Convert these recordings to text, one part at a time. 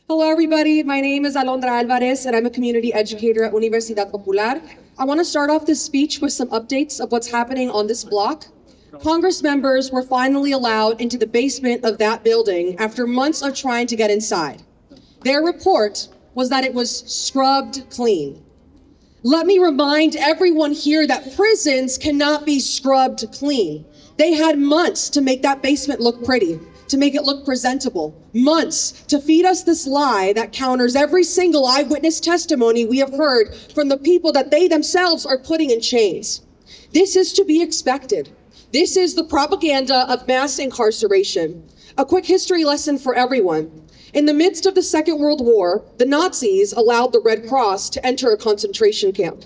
Hello, everybody. My name is Alondra Alvarez, and I'm a community educator at Universidad Popular. I want to start off this speech with some updates of what's happening on this block. Congress members were finally allowed into the basement of that building after months of trying to get inside. Their report was that it was scrubbed clean. Let me remind everyone here that prisons cannot be scrubbed clean. They had months to make that basement look pretty, to make it look presentable, months to feed us this lie that counters every single eyewitness testimony we have heard from the people that they themselves are putting in chains. This is to be expected. This is the propaganda of mass incarceration. A quick history lesson for everyone. In the midst of the Second World War, the Nazis allowed the Red Cross to enter a concentration camp.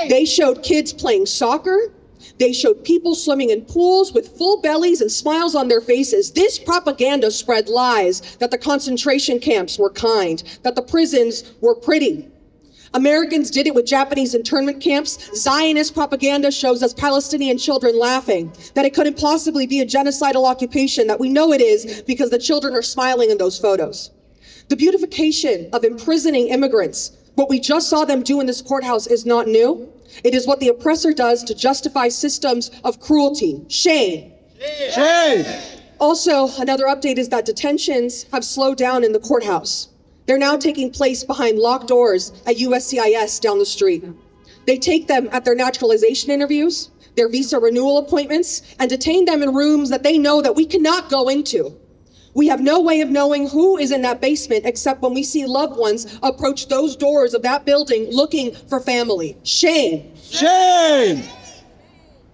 They showed kids playing soccer. They showed people swimming in pools with full bellies and smiles on their faces. This propaganda spread lies that the concentration camps were kind, that the prisons were pretty. Americans did it with Japanese internment camps. Zionist propaganda shows us Palestinian children laughing, that it couldn't possibly be a genocidal occupation, that we know it is because the children are smiling in those photos. The beautification of imprisoning immigrants, what we just saw them do in this courthouse, is not new. It is what the oppressor does to justify systems of cruelty. Shame. Shame. Also, another update is that detentions have slowed down in the courthouse. They're now taking place behind locked doors at USCIS down the street. They take them at their naturalization interviews, their visa renewal appointments, and detain them in rooms that they know that we cannot go into. We have no way of knowing who is in that basement except when we see loved ones approach those doors of that building looking for family. Shame. Shame.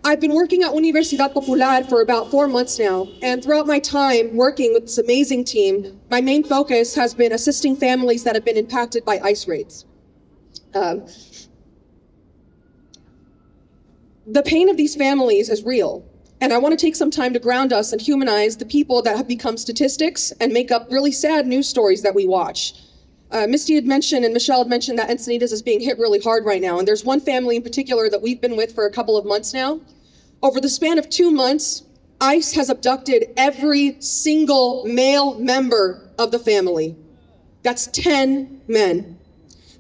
I've been working at Universidad Popular for about 4 months now, and throughout my time working with this amazing team, my main focus has been assisting families that have been impacted by ICE raids. The pain of these families is real, and I want to take some time to ground us and humanize the people that have become statistics and make up really sad news stories that we watch. Misty had mentioned and Michelle had mentioned that Encinitas is being hit really hard right now, and there's one family in particular that we've been with for a couple of months now. Over the span of 2 months, ICE has abducted every single male member of the family. That's 10 men.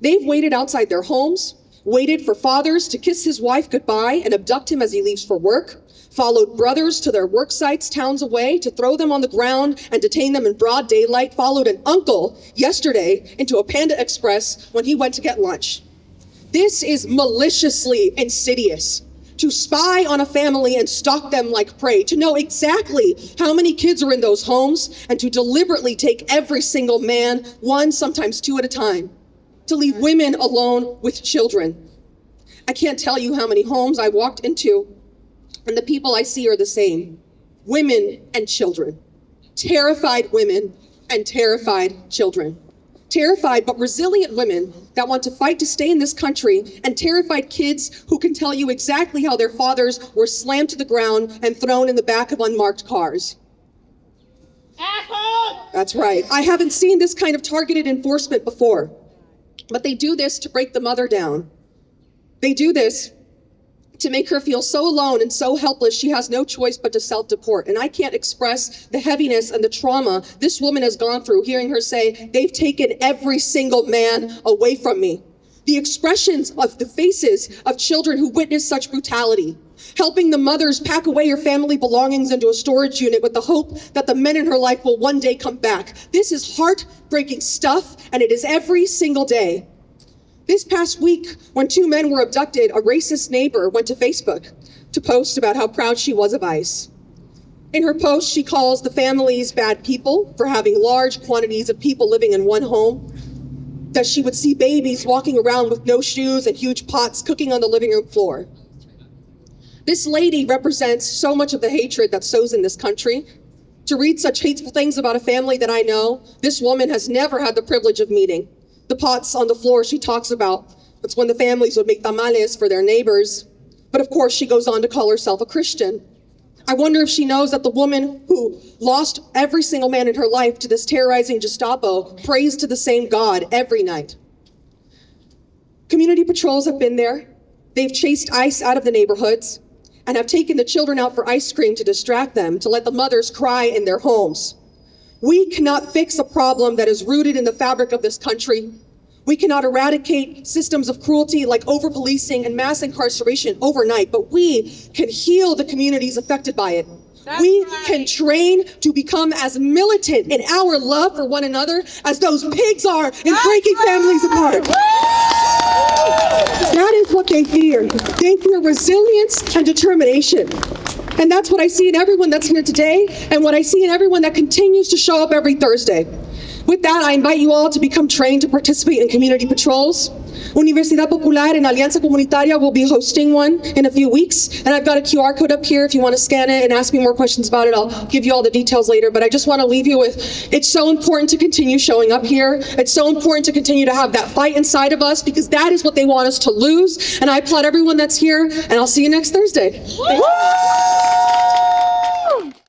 They've waited outside their homes, waited for fathers to kiss his wife goodbye and abduct him as he leaves for work, followed brothers to their work sites towns away to throw them on the ground and detain them in broad daylight, followed an uncle yesterday into a Panda Express when he went to get lunch. This is maliciously insidious. To spy on a family and stalk them like prey, to know exactly how many kids are in those homes, and to deliberately take every single man, one, sometimes two at a time, to leave women alone with children. I can't tell you how many homes I walked into, and the people I see are the same. Women and children. Terrified women and terrified children. Terrified but resilient women that want to fight to stay in this country, and terrified kids who can tell you exactly how their fathers were slammed to the ground and thrown in the back of unmarked cars. Asshole! That's right. I haven't seen this kind of targeted enforcement before. But they do this to break the mother down. They do this to make her feel so alone and so helpless she has no choice but to self-deport. And I can't express the heaviness and the trauma this woman has gone through hearing her say, they've taken every single man away from me. The expressions of the faces of children who witness such brutality, helping the mothers pack away her family belongings into a storage unit with the hope that the men in her life will one day come back. This is heartbreaking stuff, and it is every single day. This past week, when 2 men were abducted, a racist neighbor went to Facebook to post about how proud she was of ICE. In her post, she calls the families bad people for having large quantities of people living in one home, that she would see babies walking around with no shoes and huge pots cooking on the living room floor. This lady represents so much of the hatred that sows in this country. To read such hateful things about a family that I know, this woman has never had the privilege of meeting. The pots on the floor she talks about, it's when the families would make tamales for their neighbors. But of course, she goes on to call herself a Christian. I wonder if she knows that the woman who lost every single man in her life to this terrorizing Gestapo prays to the same God every night. Community patrols have been there. They've chased ICE out of the neighborhoods and have taken the children out for ice cream to distract them, to let the mothers cry in their homes. We cannot fix a problem that is rooted in the fabric of this country. We cannot eradicate systems of cruelty like over-policing and mass incarceration overnight, but we can heal the communities affected by it. We can train to become as militant in our love for one another as those pigs are in breaking families apart. That is what they fear. They fear resilience and determination. And that's what I see in everyone that's here today, and what I see in everyone that continues to show up every Thursday. With that, I invite you all to become trained to participate in community patrols. Universidad Popular and Alianza Comunitaria will be hosting one in a few weeks, and I've got a QR code up here if you want to scan it and ask me more questions about it. I'll give you all the details later, but I just want to leave you with, it's so important to continue showing up here. It's so important to continue to have that fight inside of us, because that is what they want us to lose, and I applaud everyone that's here, and I'll see you next Thursday. Thanks.